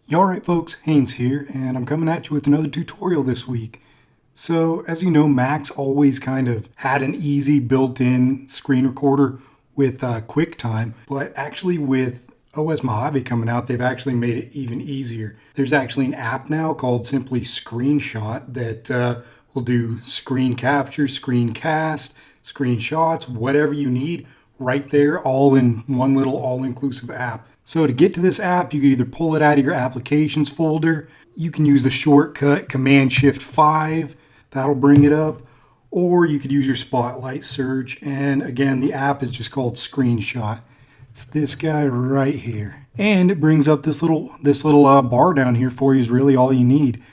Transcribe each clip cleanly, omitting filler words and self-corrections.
You alright folks, Haynes here, and I'm coming at you with another tutorial this week. So, as you know, Mac's always kind of had an easy built-in screen recorder with QuickTime, but actually with OS Mojave coming out, they've actually made it even easier. There's actually an app now called simply Screenshot that will do screen capture, screencast, screenshots, whatever you need, right there, all in one little all-inclusive app. So to get to this app, you can either pull it out of your applications folder, you can use the shortcut Command-Shift-5, that'll bring it up, or you could use your Spotlight search, and again, the app is just called Screenshot. It's this guy right here. And it brings up this little bar down here for you is really all you need.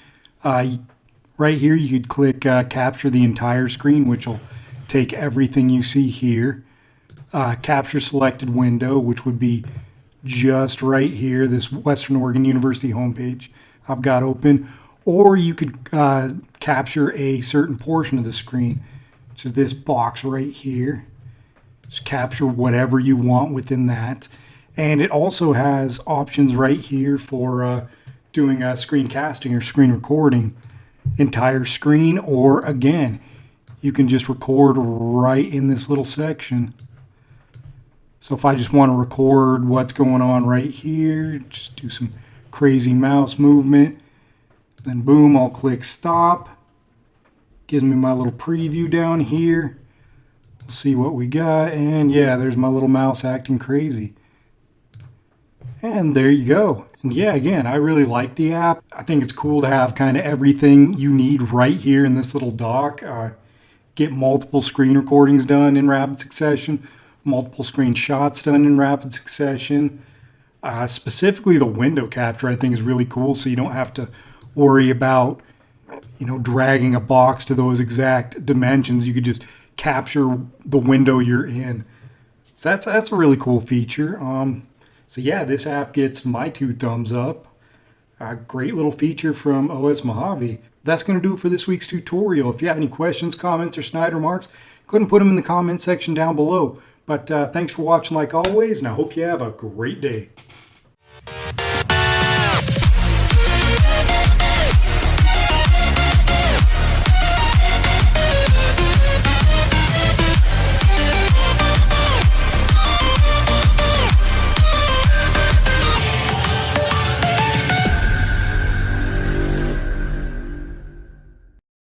Right here, you could click capture the entire screen, which will take everything you see here. Capture selected window, which would be just right here, this Western Oregon University homepage I've got open. Or you could capture a certain portion of the screen, which is this box right here. Just capture whatever you want within that. And it also has options right here for doing screencasting or screen recording. Entire screen, or again, you can just record right in this little section. So if I just want to record what's going on right here, just do some crazy mouse movement, then boom, I'll click stop. Gives me my little preview down here. Let's see what we got, and yeah, there's my little mouse acting crazy. And there you go. And yeah, again, I really like the app. I think it's cool to have kind of everything you need right here in this little dock. Get multiple screen recordings done in rapid succession, multiple screenshots done in rapid succession. Specifically the window capture I think is really cool, so you don't have to worry about, dragging a box to those exact dimensions. You could just capture the window you're in. So that's a really cool feature. So yeah, this app gets my 2 thumbs up. A great little feature from OS Mojave. That's going to do it for this week's tutorial. If you have any questions, comments, or snide remarks, go ahead and put them in the comment section down below. But thanks for watching like always, and I hope you have a great day.